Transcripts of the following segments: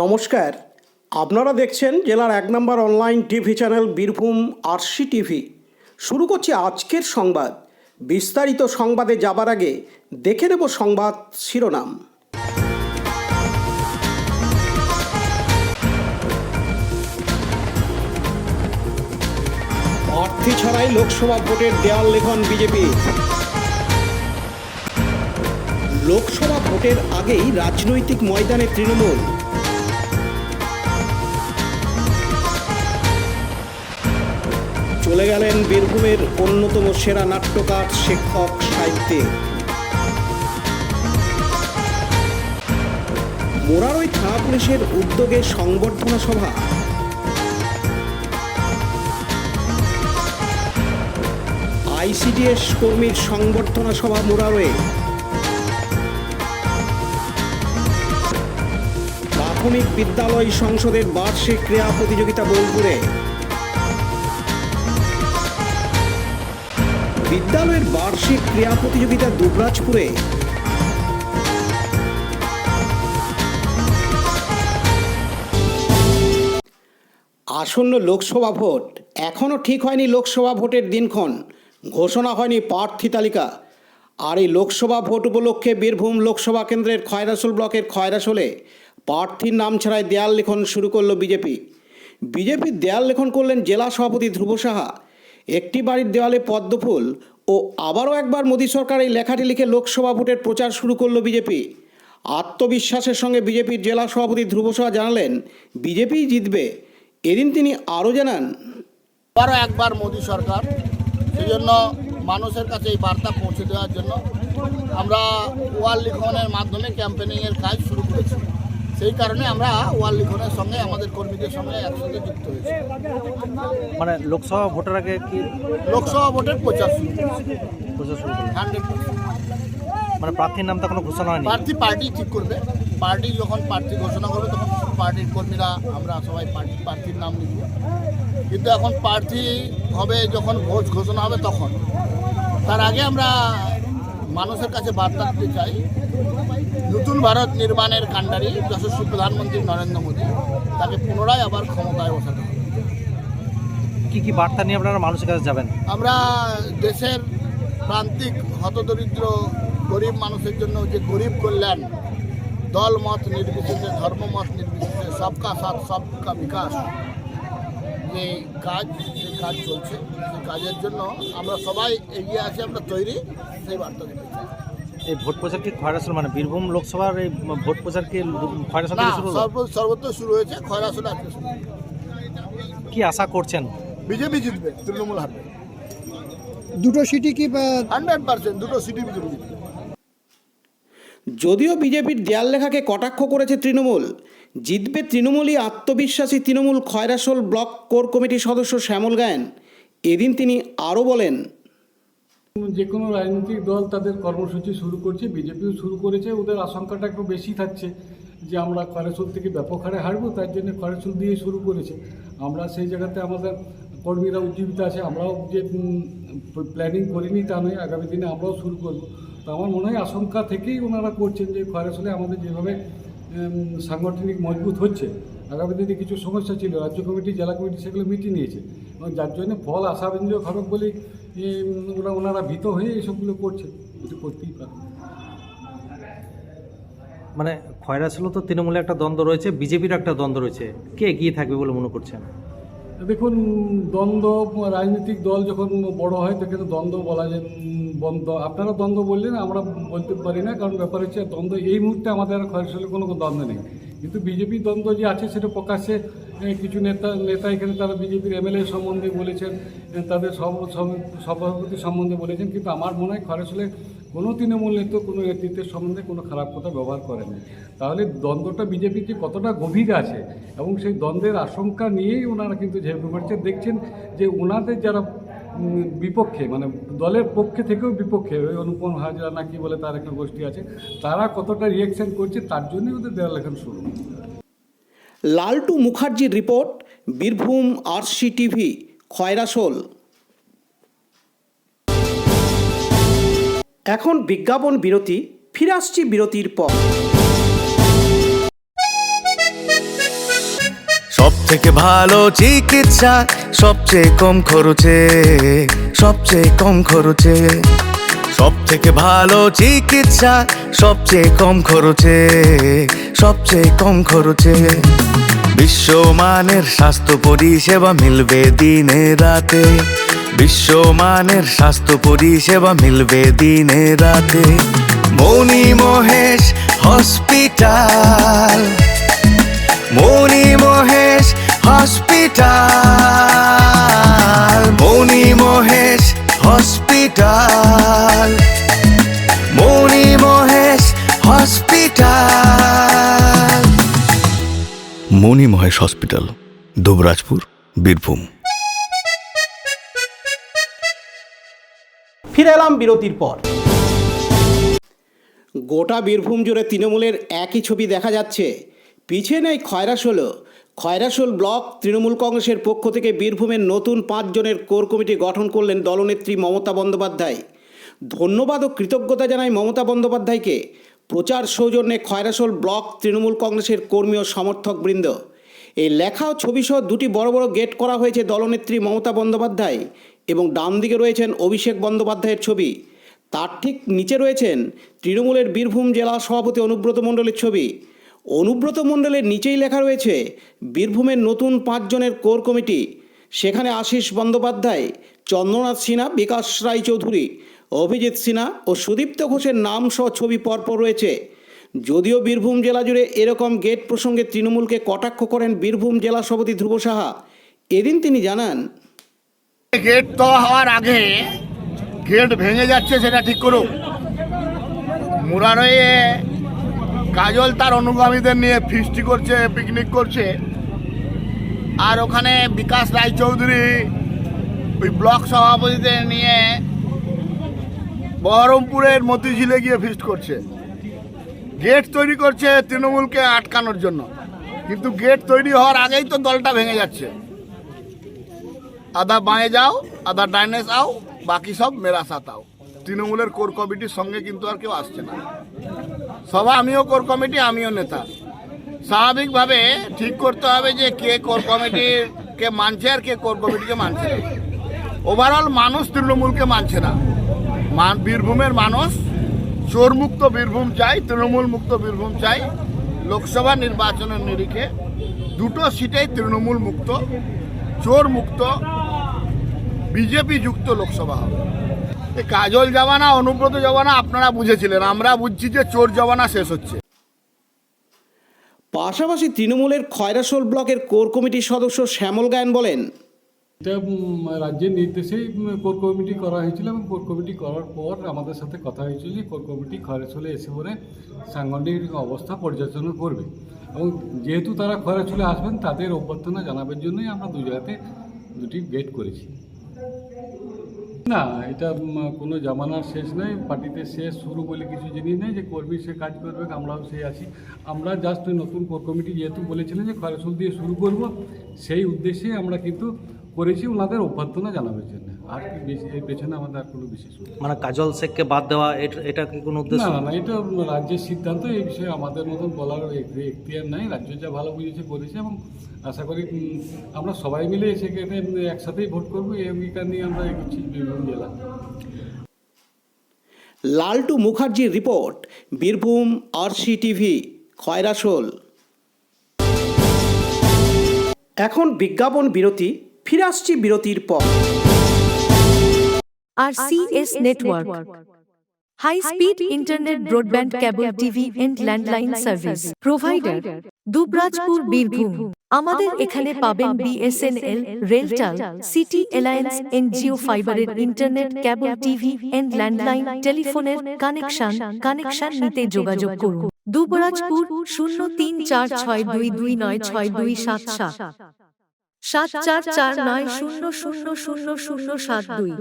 নমস্কার, আপনারা দেখছেন জেলার ১ নম্বর online TV channel Birbhum RC TV. শুরু করছি আজকের সংবাদ। বিস্তারিত সংবাদে যাবার আগে দেখে নেব সংবাদ শিরোনাম। প্রার্থী ছাড়াই লোকসভা ভোটের দেয়াল লেখন বিজেপি। লোকসভা ভোটের আগেই রাজনৈতিক ময়দানে তৃণমূল। চলে গেলেন বীরভূমের অন্যতম সেরা নাট্যকার, শিক্ষক, সাহিত্যিক। মোরারই থানা পুলিশের উদ্যোগে সংবর্ধনা সভা। আইসিডিএস কর্মীর সংবর্ধনা সভা মোরারয়ে। প্রাথমিক বিদ্যালয় সংসদের বার্ষিক ক্রীড়া প্রতিযোগিতা বোলপুরে। বিদ্যালয়ের বার্ষিক ক্রীড়া প্রতিযোগিতা দুবরাজপুরে। আসন্ন লোকসভা ভোট, এখনও ঠিক হয়নি লোকসভা ভোটের দিনক্ষণ, ঘোষণা হয়নি প্রার্থী তালিকা। আর এই লোকসভা ভোট উপলক্ষে বীরভূম লোকসভা কেন্দ্রের খয়রাসোল ব্লকের খয়রাসোলে প্রার্থীর নাম ছাড়াই দেয়াল লেখন শুরু করলো বিজেপির দেয়াল লেখন করলেন জেলা সভাপতি ধ্রুব সাহা। একটি বাড়ির দেওয়ালে পদ্মফুল ও আবারও একবার মোদী সরকার এই লেখাটি লিখে লোকসভা ভোটের প্রচার শুরু করলো বিজেপি। আত্মবিশ্বাসের সঙ্গে বিজেপির জেলা সভাপতি ধ্রুব সাহা জানালেন বিজেপিই জিতবে। এদিন তিনি আরও জানান, আবারও একবার মোদী সরকার, সেই জন্য মানুষের কাছে এই বার্তা পৌঁছে দেওয়ার জন্য আমরা ওয়াল লিখনের মাধ্যমে ক্যাম্পেনিংয়ের কাজ শুরু করেছি। সেই কারণে আমরা ওয়াল লিখনের সঙ্গে আমাদের কর্মীদের সঙ্গে একসাথে যুক্ত হয়েছি। মানে লোকসভা ভোটের আগে কি লোকসভা ভোটের প্রচার শুরু 100%? মানে প্রার্থীর নামটা কোনো ঘোষণা হয়নি? পার্টি ঠিক করবে। পার্টি যখন প্রার্থী ঘোষণা করবে তখন পার্টির কর্মীরা আমরা সবাই প্রার্থীর নাম লিখব। কিন্তু এখন প্রার্থী হবে যখন ভোট ঘোষণা হবে তখন। তার আগে আমরা মানুষের কাছে বার্তা দিতে চাই, নতুন ভারত নির্মাণের কাণ্ডারি যশস্বী প্রধানমন্ত্রী নরেন্দ্র মোদী, তাকে পুনরায় আবার ক্ষমতায় বসাতে হবে। কী কী বার্তা নিয়ে আপনারা মানুষের কাছে যাবেন? আমরা দেশের প্রান্তিক হতদরিদ্র গরিব মানুষের জন্য যে গরিব কল্যাণ, দল মত নির্বিশেষে, ধর্মমত নির্বিশেষে, সবকা সাথ সবকা বিকাশ যে কাজ, সেই কাজ চলছে। সেই কাজের জন্য আমরা সবাই এগিয়ে আছি, আমরা তৈরি, সেই বার্তা দিতে চাই। এই ভোট প্রচার কি খয়রাসোল, মানে বীরভূম লোকসভার এই ভোট প্রচার কি খয়রাসোল থেকে শুরু? সর্বত্র শুরু হয়েছে, খয়রাসোলে আজকে শুরু। কি আশা করছেন? বিজেপি জিতবে, তৃণমূল হারবে। দুটো সিটি কি 100% দুটো সিটি বিজেপি জিতবে। যদিও বিজেপির দেয়াল লেখাকে কটাক্ষ করেছে তৃণমূল, জিতবে তৃণমূলই আত্মবিশ্বাসী তৃণমূল খয়রাসোল ব্লক কোর কমিটির সদস্য শ্যামল গায়েন। এদিন তিনি আরও বলেন, যে কোনো রাজনৈতিক দল তাদের কর্মসূচি শুরু করছে, বিজেপিও শুরু করেছে। ওদের আশঙ্কাটা একটু বেশি থাকছে যে আমরা খয়রাসোল থেকে ব্যাপক হারে হারবো, তার জন্য খয়রাসোল দিয়ে শুরু করেছে। আমরা সেই জায়গাতে আমাদের কর্মীরা উজ্জীবিত আছে। আমরাও যে প্ল্যানিং করিনি তা নয়, আগামী দিনে আমরাও শুরু করবো। তো আমার মনে হয় আশঙ্কা থেকেই ওনারা করছেন যে খয়রাসোলে আমাদের যেভাবে সাংগঠনিক মজবুত হচ্ছে, আগামী দিনে কিছু সমস্যা ছিল, রাজ্য কমিটি জেলা কমিটি সেগুলো মিটিয়ে নিয়েছে, এবং যার জন্য ফল আশাব্যঞ্জক হবে বলে ওনারা ভীত হয়ে এসবগুলো করছে। এটি করতেই পারে। মানে খয়রাসোলে তো তৃণমূলে একটা দ্বন্দ্ব রয়েছে, বিজেপির একটা দ্বন্দ্ব রয়েছে, কে এগিয়ে থাকবে বলে মনে করছেন? দেখুন, দ্বন্দ্ব, রাজনৈতিক দল যখন বড় হয় তখন দ্বন্দ্ব বলা যায়। আপনারা দ্বন্দ্ব বললেন, আমরা বলতে পারি না, কারণ ব্যাপার হচ্ছে দ্বন্দ্ব এই মুহূর্তে আমাদের খয়রাসোলে কোনো দ্বন্দ্ব নেই। কিন্তু বিজেপির দ্বন্দ্ব যে আছে সেটা প্রকাশ্যে কিছু নেতা এখানে তারা বিজেপির এমএলএ সম্বন্ধে বলেছেন, তাদের সভাপতি সম্বন্ধে বলেছেন। কিন্তু আমার মনে হয় খয়রাসোলে কোনো তৃণমূল কোনো নেতৃত্বের সম্বন্ধে কোনো খারাপ কথা ব্যবহার করেনি। তাহলে দ্বন্দ্বটা বিজেপির যে কতটা গভীর আছে এবং সেই দ্বন্দ্বের আশঙ্কা নিয়েই ওনারা কিন্তু ঝেঁপে পড়ছে। দেখছেন যে ওনাদের যারা বিপক্ষে, মানে দলের পক্ষে থেকেও বিপক্ষে, ওই অনুপম হাজরা না কি বলে তার একটা গোষ্ঠী আছে, তারা কতটা রিয়েকশন করছে, তার জন্যই ওদের দেওয়াল লেখন শুরু। লালটু মুখার্জির report, Birbhum RC TV, Khoyrasol. এখন বিজ্ঞাপন বিরতি, ফিরে আসছি বিরতির পর। সব থেকে ভালো চিকিৎসা সবচেয়ে কম খরচে, সবচেয়ে কম খরচে। সব থেকে ভালো চিকিৎসা সবচেয়ে কম খরচে, সবচেয়ে কম খরচে। বিশ্বমানের স্বাস্থ্য পরিষেবা মিলবে দিনে রাতে, বিশ্বমানের স্বাস্থ্য পরিষেবা মিলবে দিনে রাতে। মণি মহেশ হসপিটাল, মণি মহেশ হসপিটাল, মণি মহেশ হসপিটাল, মণি মহেশ হসপিটাল। মণি মহেশ হসপিটাল, দুবরাজপুর, বীরভূম। ফিরে এলাম বিরতির পর। গোটা বীরভূম জুড়ে তৃণমূলের একই ছবি দেখা যাচ্ছে। পিছিয়ে নেই খয়রাশোল। খয়রাশোল ব্লক তৃণমূল কংগ্রেসের পক্ষ থেকে বীরভূমের নতুন 5 জনের কোর কমিটি গঠন করলেন দলনেত্রী মমতা বন্দ্যোপাধ্যায়। ধন্যবাদ ও কৃতজ্ঞতা জানাই মমতা বন্দ্যোপাধ্যায়কে। প্রচার সৌজন্যে খয়রাশোল ব্লক তৃণমূল কংগ্রেসের কর্মী ও সমর্থকবৃন্দ। এই লেখা ও ছবিসহ দুটি বড় বড় গেট করা হয়েছে দলনেত্রী মমতা বন্দ্যোপাধ্যায় এবং ডান দিকে রয়েছেন অভিষেক বন্দ্যোপাধ্যায়ের ছবি। তার ঠিক নিচে রয়েছেন তৃণমূলের বীরভূম জেলা সভাপতি অনুব্রত মণ্ডলের ছবি। অনুব্রত মণ্ডলের নিচেই লেখা রয়েছে বীরভূমের নতুন 5 জনের কোর কমিটি। সেখানে আশিস বন্দ্যোপাধ্যায়, চন্দ্রনাথ সিনহা, বিকাশ রায়চৌধুরী, অভিজিৎ সিনহা ও সুদীপ্ত ঘোষের নাম সহ ছবি পরপর রয়েছে। যদিও বীরভূম জেলা জুড়ে এরকম গেট প্রসঙ্গে তৃণমূলকে কটাক্ষ করেন বীরভূম জেলা সভাপতি ধ্রুব সাহা। এদিন তিনি জানান, গেট তো হওয়ার আগে গেট ভেঙে যাচ্ছে সেটা ঠিক করুক। মুরারয়ে কাজল তার অনুগামীদের নিয়ে ফিস্টি করছে, পিকনিক করছে, আর ওখানে বিকাশ রায়চৌধুরী ওই ব্লক সভাপতিদের নিয়ে বহরমপুরের মতিঝিলে গিয়ে ফিস্ট করছে। গেট তৈরি করছে তৃণমূলকে আটকানোর জন্য, কিন্তু গেট তৈরি হওয়ার আগেই তো দলটা ভেঙে যাচ্ছে। আধা বাঁয়ে যাও, আধা ডাইনে যাও, বাকি সব মেরা সাথ আও। তৃণমূলের কোর কমিটির সঙ্গে কিন্তু আর কেউ আসছে না। সবাই আমিও কোর কমিটি, আমিও নেতা। স্বাভাবিকভাবে ঠিক করতে হবে যে কে কোর কমিটিকে মানছে আর কে কোর কমিটিকে মানছে না। ওভারঅল মানুষ তৃণমূলকে মানছে না। বীরভূমের মানুষ চোরমুক্ত বীরভূম চাই, তৃণমূল মুক্ত বীরভূম চাই। লোকসভা নির্বাচনের নিরিখে 2টো সিটেই তৃণমূল মুক্ত, চোর মুক্ত, বিজেপি যুক্ত লোকসভা হবে। এই কাজল জমানা, অনুব্রত জমানা আপনারা বুঝেছিলেন, আমরা বুঝছি যে চোর জমানা শেষ হচ্ছে। পাশাপাশি তৃণমূলের খয়রাশোল ব্লকের কোর কমিটির সদস্য শ্যামল গায়ন বলেন, এটা রাজ্যের নির্দেশেই কোর কমিটি করা হয়েছিল এবং কোর কমিটি করার পর আমাদের সাথে কথা হয়েছিল যে কোর কমিটি খয়রাশোলে এসে পরে সাংগঠনিক অবস্থা পর্যালোচনা করবে এবং যেহেতু তারা খয়রাশোলে আসবেন তাদের অভ্যর্থনা জানাবার জন্যই আমরা 2 জায়গাতে 2টি গেট করেছি। না, এটা কোনো জামানার শেষ নয়, পার্টিতে শেষ শুরু বলে কিছু জিনিস নেই যে কর্মী সে কাজ করবে, আমরাও সে আছি। আমরা জাস্ট নতুন কোর কমিটি যেহেতু বলেছিলেন যে খয়রাশোল দিয়ে শুরু করব, সেই উদ্দেশ্যে আমরা কিন্তু করেছি ওনাদের অভ্যর্থনা জানাবার জন্য। আর কি বেশি এর পেছনে আমাদের আর কোনো বিশেষ মানে কাজল শেখকে বাদ দেওয়া এটা কি কোনো উদ্দেশ্য? না, এটা রাজ্যের সিদ্ধান্ত। এই বিষয়ে আমাদের মতন বলার এখতিয়ার নাই। রাজ্য যা ভালো বুঝেছে করেছে এবং আশা করি আমরা সবাই মিলে সেখানে একসাথেই ভোট করবো এই অঙ্গীকার নিয়ে আমরা এগোচ্ছি বীরভূম জেলা। লালটু মুখার্জির রিপোর্ট, বীরভূম RCTV, খয়রাশোল। এখন বিজ্ঞাপন বিরতি, ফিরে আসছি বিরতির পর। RCS Network, high speed internet, broadband, cable TV and landline service provider, Dubrajpur, Birbhum. আমাদের এখানে পাবেন BSNL, RailTel, city alliance, NGO ফাইবারের internet, cable TV and landline টেলিফোনের কানেকশন নিতে যোগাযোগ করুন। দুবরাজপুর 0346229627 7449000072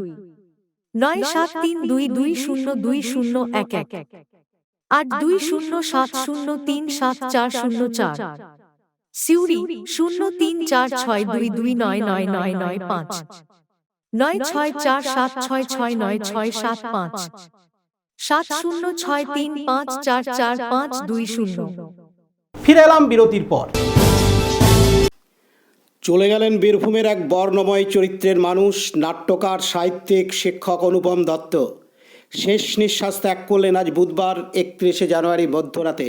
9732202011 8207037404। সিউড়ি 034622999995 9647669675 7063544520। ফিরে এলাম বিরতির পর। চলে গেলেন বীরভূমের এক বর্ণময় চরিত্রের মানুষ, নাট্যকার, সাহিত্যিক, শিক্ষক অনুপম দত্ত। শেষ নিঃশ্বাস ত্যাগ করলেন আজ বুধবার 31শে জানুয়ারি মধ্যরাতে।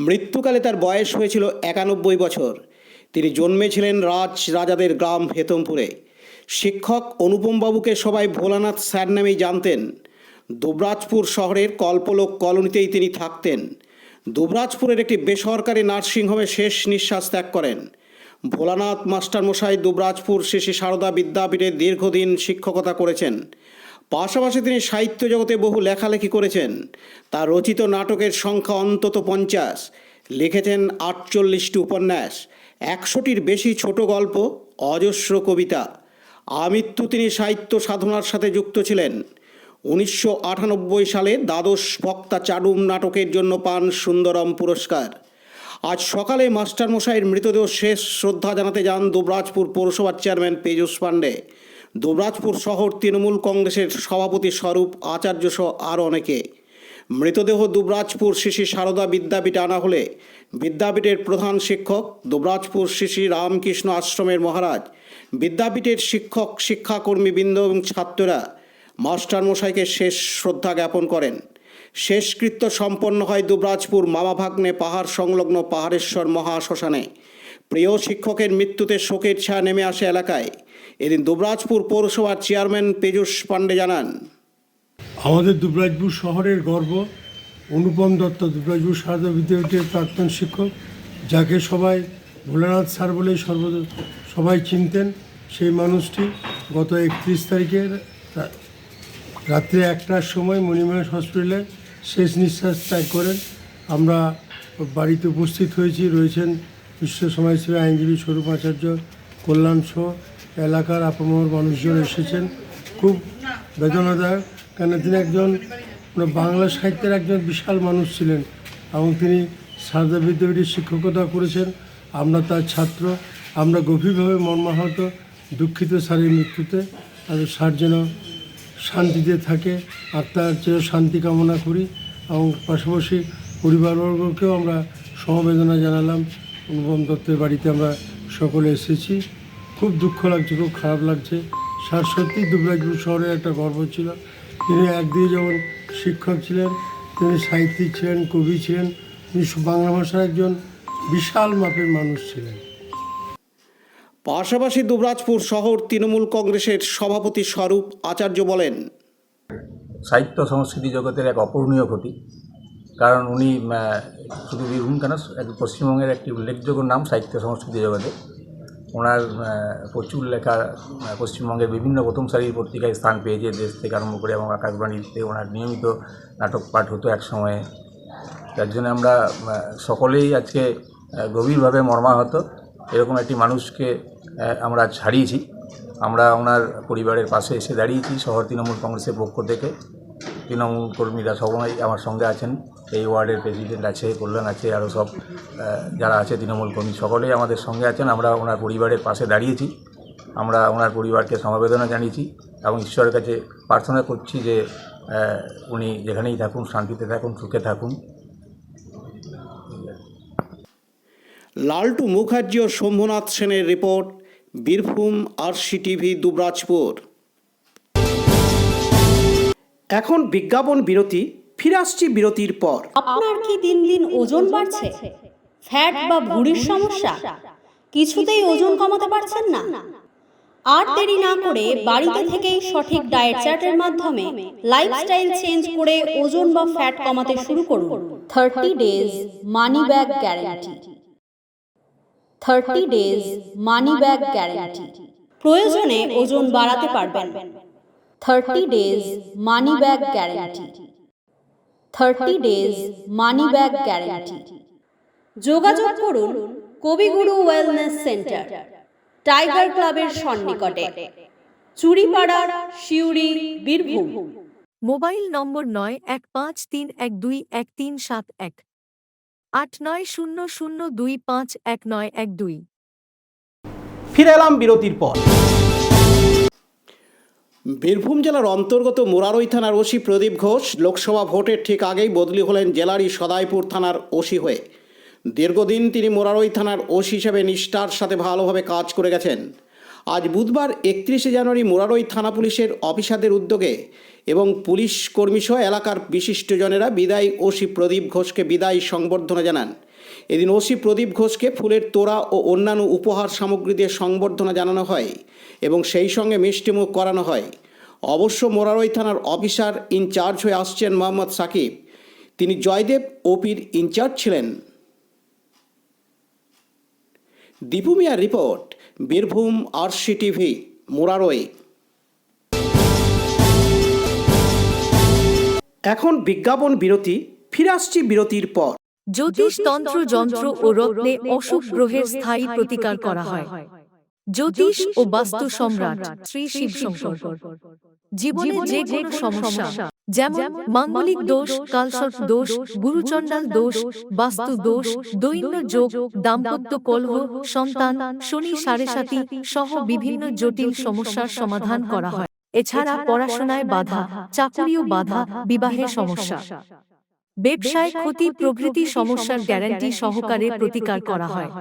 মৃত্যুকালে তার বয়স হয়েছিল 91 বছর। তিনি জন্মেছিলেন রাজাদের গ্রাম হেতমপুরে। শিক্ষক অনুপমবাবুকে সবাই ভোলানাথ স্যার নামেই জানতেন। দুবরাজপুর শহরের কল্পলোক কলোনিতেই তিনি থাকতেন। দুবরাজপুরের একটি বেসরকারি নার্সিংহোমে শেষ নিঃশ্বাস ত্যাগ করেন। ভোলানাথ মাস্টারমশাই দুবরাজপুর শ্রী শ্রী সারদা বিদ্যাপীঠে দীর্ঘদিন শিক্ষকতা করেছেন। পাশাপাশি তিনি সাহিত্য জগতে বহু লেখালেখি করেছেন। তার রচিত নাটকের সংখ্যা অন্তত 50, লিখেছেন 48টি উপন্যাস, 100টির বেশি ছোট গল্প, অজস্র কবিতা। আমৃত্যু তিনি সাহিত্য সাধনার সাথে যুক্ত ছিলেন। 1998 সালে দ্বাদশ বক্তা চাডুম নাটকের জন্য পান সুন্দরম পুরস্কার। আজ সকালে মাস্টারমশাইয়ের মৃতদেহ শেষ শ্রদ্ধা জানাতে যান দুবরাজপুর পৌরসভার চেয়ারম্যান পীযূষ পাণ্ডে, দুবরাজপুর শহর তৃণমূল কংগ্রেসের সভাপতি স্বরূপ আচার্য সহ আরও অনেকে। মৃতদেহ দুবরাজপুর শ্রী শ্রী সারদা বিদ্যাপীঠে আনা হলে বিদ্যাপীঠের প্রধান শিক্ষক, দুবরাজপুর শ্রী শ্রী রামকৃষ্ণ আশ্রমের মহারাজ, বিদ্যাপীঠের শিক্ষক, শিক্ষাকর্মীবৃন্দ এবং ছাত্ররা মাস্টারমশাইকে শেষ শ্রদ্ধা জ্ঞাপন করেন। শেষকৃত্য সম্পন্ন হয় দুবরাজপুর মামাভাগ্নে পাহাড় সংলগ্ন পাহাড়েশ্বর মহাশ্মশানে। প্রিয় শিক্ষকের মৃত্যুতে শোকের ছায়া নেমে আসে এলাকায়। এদিন দুবরাজপুর পৌরসভার চেয়ারম্যান পীযূষ পাণ্ডে জানান, আমাদের দুবরাজপুর শহরের গর্ব অনুপম দত্ত, দুবরাজপুর সারদা বিদ্যাপীঠের প্রাক্তন শিক্ষক, যাকে সবাই ভোলানাথ স্যার বলেই সবাই চিনতেন। সেই মানুষটি গত 31 তারিখে রাত্রে 1টার সময় মণিমহেশ হসপিটালে শেষ নিঃশ্বাস ত্যাগ করেন। আমরা বাড়িতে উপস্থিত হয়েছি, রয়েছেন বিশ্ব সমাজসেবী আইনজীবী স্বরূপ আচার্য, কল্যাণ সহ এলাকার আপামর মানুষজন এসেছেন। খুব বেদনাদায়ক, কেন তিনি একজন বাংলা সাহিত্যের একজন বিশাল মানুষ ছিলেন এবং তিনি সারদা বিদ্যাপীঠে শিক্ষকতা করেছেন। আমরা তার ছাত্র। আমরা গভীরভাবে মর্মাহত, দুঃখিত স্যারের মৃত্যুতে। আর স্যার যেন শান্তিতে থাকে, আত্মার চেয়ে শান্তি কামনা করি এবং পাশাপাশি পরিবারবর্গকেও আমরা সমবেদনা জানালাম। অনুপম দত্তের বাড়িতে আমরা সকলে এসেছি। খুব দুঃখ লাগছে, খুব খারাপ লাগছে। স্যার সত্যি দুবরাজপুর শহরের একটা গর্ব ছিল। তিনি একদিকে যেমন শিক্ষক ছিলেন, তিনি সাহিত্যিক ছিলেন, কবি ছিলেন, তিনি বাংলা ভাষার একজন বিশাল মাপের মানুষ ছিলেন। পাশাপাশি দুবরাজপুর শহর তৃণমূল কংগ্রেসের সভাপতি স্বরূপ আচার্য বলেন, সাহিত্য সংস্কৃতি জগতের এক অপূরণীয় ক্ষতি। কারণ উনি শুধু বীরভূম কেন, পশ্চিমবঙ্গের একটি উল্লেখযোগ্য নাম সাহিত্য সংস্কৃতি জগতে। ওনার প্রচুর লেখা পশ্চিমবঙ্গের বিভিন্ন প্রথম সারির পত্রিকায় স্থান পেয়েছে, দেশ থেকে আরম্ভ করে, এবং আকাশবাণীতে ওনার নিয়মিত নাটক পাঠ হতো এক সময়ে। তার জন্য আমরা সকলেই আজকে গভীরভাবে মর্মাহত। এরকম একটি মানুষকে আমরা আজ হারিয়েছি। আমরা ওনার পরিবারের পাশে এসে দাঁড়িয়েছি শহর তৃণমূল কংগ্রেসের পক্ষ থেকে। তৃণমূল কর্মীরা সবাই আমার সঙ্গে আছেন, এই ওয়ার্ডের প্রেসিডেন্ট আছে, কল্যাণ আছে, আরও সব যারা আছে তৃণমূল কর্মী সকলেই আমাদের সঙ্গে আছেন। আমরা ওনার পরিবারের পাশে দাঁড়িয়েছি। আমরা ওনার পরিবারকে সমবেদনা জানিয়েছি এবং ঈশ্বরের কাছে প্রার্থনা করছি যে উনি যেখানেই থাকুন শান্তিতে থাকুন, সুখে থাকুন। লালটু মুখার্জি ও শম্ভুনাথ সেনের রিপোর্ট, বীরভূম RCTV দুবরাজপুর। এখন বিজ্ঞাপন বিরতি, ফিরে আসছি বিরতির পর। আপনার কি দিন দিন ওজন বাড়ছে? ফ্যাট বা ভুঁড়ির সমস্যা? কিছুতেই ওজন কমাতে পারছেন না? আর দেরি না করে বাড়িতে থেকেই সঠিক ডায়েট চার্টের মাধ্যমে লাইফস্টাইল চেঞ্জ করে ওজন বা ফ্যাট কমাতে শুরু করুন। 30 days money back guarantee. 30 days money back guarantee. প্রয়োজনে ওজন বাড়াতে পারবেন। 30 days money back guarantee. 30 days money back guarantee. যোগাযোগ করুন কবিগুরু ওয়েলনেস সেন্টার, টাইগার ক্লাবের সন্নিকটে, চুরিপাড়া, সিউড়ি, বীরভূম। Mobile number 9153121371, 8900251912। ফিরে এলাম বিরতির পর। বীরভূম জেলার অন্তর্গত মুরারই থানার ওসি প্রদীপ ঘোষ লোকসভা ভোটের ঠিক আগেই বদলি হলেন জেলারই সদাইপুর থানার ওসি হয়ে। দীর্ঘদিন তিনি মোরারই থানার ওসি হিসেবে নিষ্ঠার সাথে ভালোভাবে কাজ করে গেছেন। আজ বুধবার 31শে জানুয়ারি মোরারই থানা পুলিশের অফিসারদের উদ্যোগে এবং পুলিশ কর্মীসহ এলাকার বিশিষ্টজনেরা বিদায়ী ওসি প্রদীপ ঘোষকে বিদায়ী সংবর্ধনা জানান। এদিন ওসি প্রদীপ ঘোষকে ফুলের তোড়া ও অন্যান্য উপহার সামগ্রী দিয়ে সংবর্ধনা জানানো হয় এবং সেই সঙ্গে মিষ্টিমুখ করানো হয়। অবশ্য মোরারই থানার অফিসার ইনচার্জ হয়ে আসছেন মোহাম্মদ সাকিব। তিনি জয়দেব ওপির ইনচার্জ ছিলেন। দীপু মিয়ার রিপোর্ট, বীরভূম RCTV, মোরারই। এখন বিজ্ঞাপন বিরতি, ফিরে আসছি বিরতির পর। জ্যোতিষ তন্ত্র যন্ত্র ও রত্নে অশুভ গ্রহের স্থায়ী প্রতিকার করা হয়। জ্যোতিষ ও বাস্তু সম্রাট শ্রী শিব শঙ্কর। জীবনে যে কোনো সমস্যা যেমন মাঙ্গলিক দোষ, কালসর্প দোষ, গুরুচণ্ডাল দোষ, বাস্তু দোষ, দৈন্য যোগ, দাম্পত্য কলহ, সন্তান, শনি সাড়েসাতি সহ বিভিন্ন জটিল সমস্যার সমাধান করা হয়। এছাড়া পড়াশোনায় বাধা, চাকরিও বাধা, বিবাহে সমস্যা, ব্যবসায় ক্ষতি প্রভৃতি সমস্যার গ্যারান্টি সহকারে প্রতিকার করা হয়।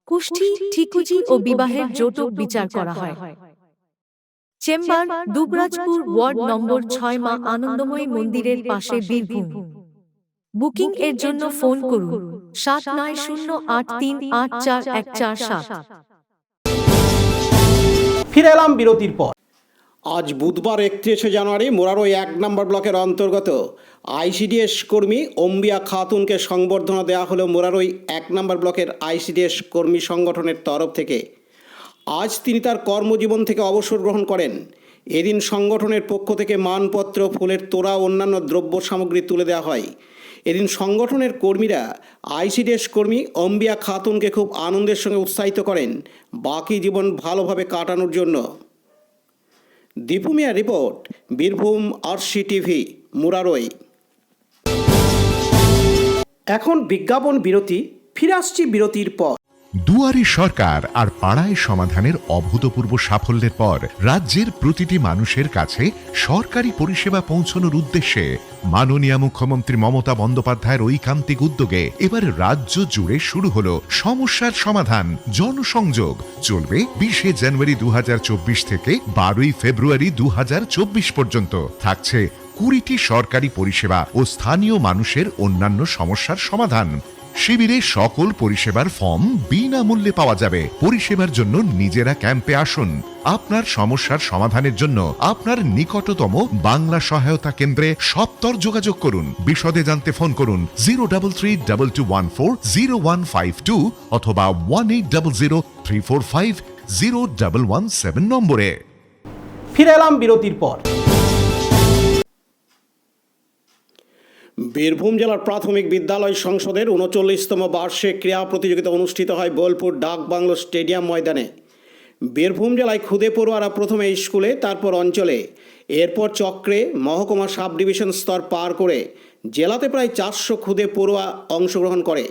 কুষ্ঠি, ঠিকুজি ও বিবাহের জটক বিচার করা হয়। চেম্বার, দুবরাজপুর, ওয়ার্ড নম্বর 6, মা আনন্দময়ী মন্দিরের পাশে, বীরভূম। বুকিং এর জন্য ফোন করুন 7908384147। ফিরে এলাম বিরতির পর। আজ বুধবার 31শে জানুয়ারি মোরারই 1 নম্বর ব্লকের অন্তর্গত ICDS কর্মী অম্বিয়া খাতুনকে সংবর্ধনা দেওয়া হলো মোরারই 1 নম্বর ব্লকের ICDS কর্মী সংগঠনের তরফ থেকে। আজ তিনি তার কর্মজীবন থেকে অবসর গ্রহণ করেন। এদিন সংগঠনের পক্ষ থেকে মানপত্র, ফুলের তোড়া ও অন্যান্য দ্রব্য সামগ্রী তুলে দেওয়া হয়। এদিন সংগঠনের কর্মীরা ICDS কর্মী অম্বিয়া খাতুনকে খুব আনন্দের সঙ্গে উৎসাহিত করেন বাকি জীবন ভালোভাবে কাটানোর জন্য। দীপু মিয়ার রিপোর্ট, বীরভূম RCTV, মোরারই। এখন বিজ্ঞাপন বিরতি, ফিরে আসছি বিরতির পর। দুয়ারে সরকার আর পাড়ায় সমাধানের অভূতপূর্ব সাফল্যের পর রাজ্যের প্রতিটি মানুষের কাছে সরকারি পরিষেবা পৌঁছানোর উদ্দেশ্যে মাননীয় মুখ্যমন্ত্রী মমতা বন্দ্যোপাধ্যায়ের ঐকান্তিক উদ্যোগে এবার রাজ্য জুড়ে শুরু হলো সমস্যার সমাধান জনসংযোগ। চলবে 20শে জানুয়ারি 2024 থেকে 12ই ফেব্রুয়ারি 2024 পর্যন্ত। থাকছে 20টি সরকারি পরিষেবা ও স্থানীয় মানুষের অন্যান্য সমস্যার সমাধান। শিবিরে সকল পরিষেবার ফর্ম বিনামূল্যে পাওয়া যাবে। পরিষেবার জন্য নিজেরা ক্যাম্পে আসুন। আপনার সমস্যার সমাধানের জন্য আপনার নিকটতম বাংলা সহায়তা কেন্দ্রে সত্বর যোগাযোগ করুন। বিশদে জানতে ফোন করুন 0332140152 অথবা 1800345017 নম্বরে। ফিরে এলাম বিরতির পর। বীরভূম জেলার প্রাথমিক বিদ্যালয় সংসদের 39তম বার্ষিক ক্রীড়া প্রতিযোগিতা অনুষ্ঠিত হয় বোলপুর ডাক বাংলো স্টেডিয়াম ময়দানে। বীরভূম জেলায় খুদে পড়ুয়ারা প্রথমে স্কুলে, তারপর অঞ্চলে, এরপর চক্রে, মহকুমা সাব ডিভিশন স্তর পার করে জেলাতে প্রায় 400 খুদে পড়ুয়া অংশগ্রহণ করে।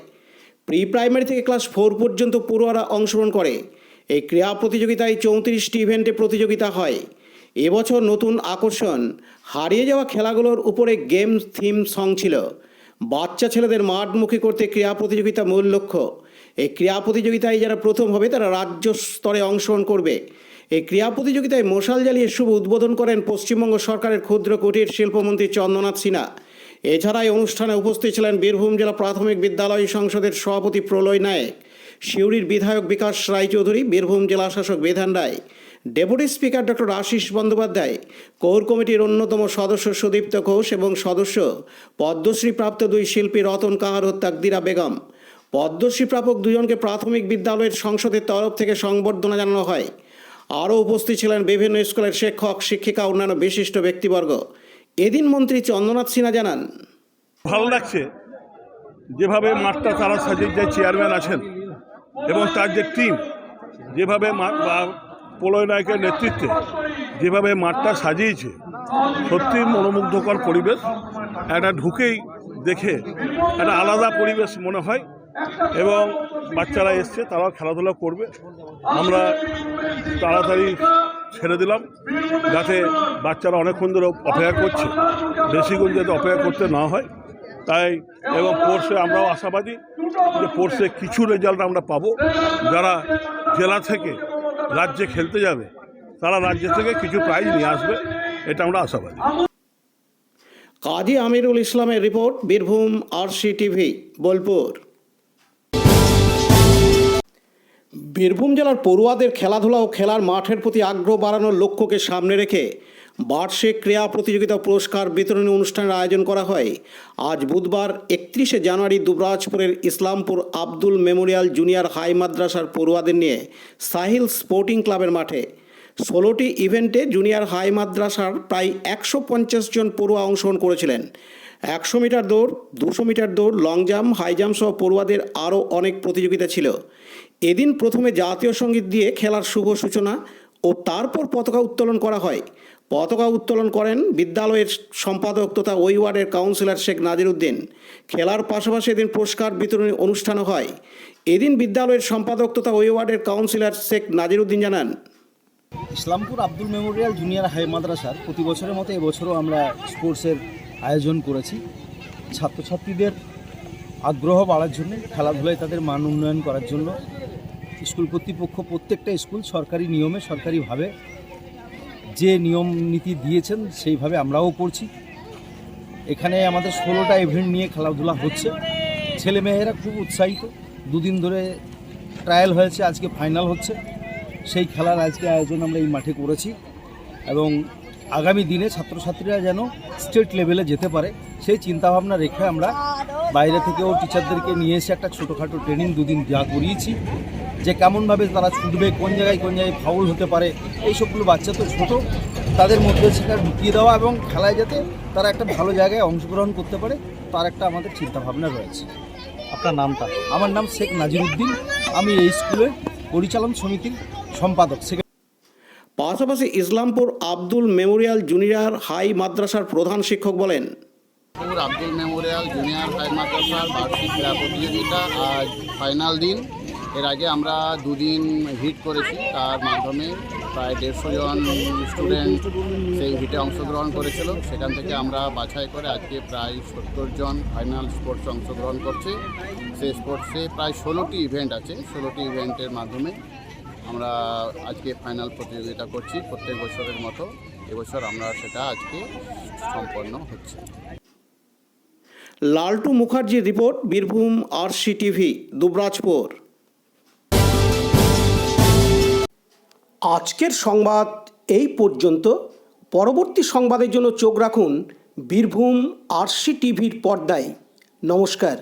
প্রি প্রাইমারি থেকে ক্লাস 4 পর্যন্ত পড়ুয়ারা অংশগ্রহণ করে। এই ক্রীড়া প্রতিযোগিতায় 34টি ইভেন্টে প্রতিযোগিতা হয়। এবছর নতুন আকর্ষণ, হারিয়ে যাওয়া খেলাগুলোর উপরে গেম থিম সং ছিল। বাচ্চা ছেলেদের মাঠমুখী করতে ক্রীড়া প্রতিযোগিতা মূল লক্ষ্য। এই ক্রীড়া প্রতিযোগিতায় যারা প্রথম হবে তারা রাজ্য স্তরে অংশগ্রহণ করবে। এই ক্রীড়া প্রতিযোগিতায় মশাল জ্বালিয়ে শুভ উদ্বোধন করেন পশ্চিমবঙ্গ সরকারের ক্ষুদ্র কুটির শিল্পমন্ত্রী চন্দ্রনাথ সিনহা। এছাড়া এই অনুষ্ঠানে উপস্থিত ছিলেন বীরভূম জেলা প্রাথমিক বিদ্যালয় সংসদের সভাপতি প্রলয় নায়েক, সিউড়ির বিধায়ক বিকাশ রায়চৌধুরী, বীরভূম জেলা শাসক Bidhan Roy, deputy speaker doctor Ashis Bandyopadhyay, core কমিটির অন্যতম সদস্য সুদীপ্ত ঘোষ এবং সদস্য পদ্মশ্রীপ্রাপ্ত 2 শিল্পী রতন কাহার ও তাকদিরা বেগম। পদ্মশ্রী প্রাপক 2 জনকে প্রাথমিক বিদ্যালয়ের সংসদের তরফ থেকে সংবর্ধনা জানানো হয়। আরও উপস্থিত ছিলেন বিভিন্ন স্কুলের শিক্ষক, শিক্ষিকা, অন্যান্য বিশিষ্ট ব্যক্তিবর্গ। এদিন মন্ত্রী চন্দ্রনাথ সিনহা জানান, ভালো লাগছে যেভাবে মাঠটা তারা সাজিয়ে, যে চেয়ারম্যান আছেন এবং তার যে টিম, যেভাবে প্রলয় নায়কের নেতৃত্বে যেভাবে মাঠটা সাজিয়েছে, সত্যি মনোমুগ্ধকর পরিবেশ। একটা ঢুকেই দেখে একটা আলাদা পরিবেশ মনে হয় এবং বাচ্চারা এসছে, তারাও খেলাধুলা করবে। আমরা তাড়াতাড়ি ছেড়ে দিলাম যাতে বাচ্চারা অনেকক্ষণ ধরে অপেক্ষা করছে, বেশিক্ষণ যাতে অপেক্ষা করতে না হয়। তাই এবং কোর্সে আমরাও আশাবাদী যে কোর্সে কিছু রেজাল্ট আমরা পাবো। যারা জেলা থেকে রাজ্যে খেলতে যাবে তারা রাজ্য থেকে কিছু প্রাইজ নিয়ে আসবে, এটা আমরা আশাবাদী। কাজী আমিরুল ইসলামের রিপোর্ট, বীরভূম RCTV, বোলপুর। বীরভূম জেলার পড়ুয়াদের খেলাধুলা ও খেলার মাঠের প্রতি আগ্রহ বাড়ানোর লক্ষ্যকে সামনে রেখে বার্ষিক ক্রীড়া প্রতিযোগিতা পুরস্কার বিতরণী অনুষ্ঠানের আয়োজন করা হয় আজ বুধবার 31শে জানুয়ারি দুবরাজপুরের Islampur Abdul memorial junior high মাদ্রাসার পড়ুয়াদের নিয়ে সাহিল স্পোর্টিং ক্লাবের মাঠে। 16টি ইভেন্টে জুনিয়র হাই মাদ্রাসার প্রায় 150 জন পড়ুয়া অংশগ্রহণ করেছিলেন। 100 মিটার দৌড়, 200 মিটার দৌড়, লং জাম্প, হাই জাম্প সহ পড়ুয়াদের আরও অনেক প্রতিযোগিতা ছিল। এদিন প্রথমে জাতীয় সঙ্গীত দিয়ে খেলার শুভ সূচনা ও তারপর পতাকা উত্তোলন করা হয়। পতাকা উত্তোলন করেন বিদ্যালয়ের সম্পাদক তথা ওই ওয়ার্ডের কাউন্সিলর শেখ নাজিরউদ্দিন। খেলার পাশাপাশি এদিন পুরস্কার বিতরণী অনুষ্ঠানও হয়। এদিন বিদ্যালয়ের সম্পাদক তথা ওই ওয়ার্ডের কাউন্সিলর শেখ নাজিরউদ্দিন জানান, Islampur Abdul memorial junior high মাদ্রাসার প্রতি বছরের মতো এবছরও আমরা স্পোর্টসের আয়োজন করেছি। ছাত্রছাত্রীদের আগ্রহ বাড়ার জন্য, খেলাধুলায় তাদের মান উন্নয়ন করার জন্য স্কুল কর্তৃপক্ষ প্রত্যেকটা স্কুল সরকারি নিয়মে, সরকারিভাবে যে নিয়ম নীতি দিয়েছেন সেইভাবে আমরাও করছি। এখানে আমাদের 16টা ইভেন্ট নিয়ে খেলাধুলা হচ্ছে। ছেলেমেয়েরা খুব উৎসাহিত। দুদিন ধরে ট্রায়াল হয়েছে, আজকে ফাইনাল হচ্ছে। সেই খেলার আজকে আয়োজন আমরা এই মাঠে করেছি এবং আগামী দিনে ছাত্রছাত্রীরা যেন স্টেট লেভেলে যেতে পারে সেই চিন্তাভাবনা রেখে আমরা বাইরে থেকেও টিচারদেরকে নিয়ে এসে একটা ছোটোখাটো ট্রেনিং দুদিন দেওয়া করিয়েছি, যে কেমনভাবে তারা ছুটবে, কোন জায়গায় ফাউল হতে পারে, এই সবগুলো বাচ্চা তো ছোটো, তাদের মধ্যে সেটা ঢুকিয়ে দেওয়া এবং খেলায় যাতে তারা একটা ভালো জায়গায় অংশগ্রহণ করতে পারে তার একটা আমাদের চিন্তাভাবনা রয়েছে। আপনার নামটা? আমার নাম শেখ নাজিরউদ্দিন, আমি এই স্কুলের পরিচালন সমিতির সম্পাদক। পাশাপাশি Islampur Abdul memorial junior high মাদ্রাসার প্রধান শিক্ষক বলেন, আব্দুল মেমোরিয়াল জুনিয়র হাই মাদ্রাসার বার্ষিক ক্রীড়া প্রতিযোগিতা আজ ফাইনাল দিন। এর আগে আমরা দুদিন হিট করেছি, তার মাধ্যমে প্রায় 150 জন স্টুডেন্ট সেই হিটে অংশগ্রহণ করেছিল। সেখান থেকে আমরা বাছাই করে আজকে প্রায় 70 জন ফাইনাল স্পোর্টসে অংশগ্রহণ করছে। সেই স্পোর্টসে প্রায় 16টি ইভেন্ট আছে। 16টি ইভেন্টের মাধ্যমে আমরা আজকে ফাইনাল প্রতিযোগিতা করছি প্রত্যেক বছরের মতো। এবছর আমরা সেটা আজকে সম্পন্ন হচ্ছে। লালটু মুখার্জির রিপোর্ট, বীরভূম RCTV, দুবরাজপুর। আজকের সংবাদ এই পর্যন্ত। পরবর্তী সংবাদের জন্য চোখ রাখুন বীরভূম RCTVর পর্দায়। নমস্কার।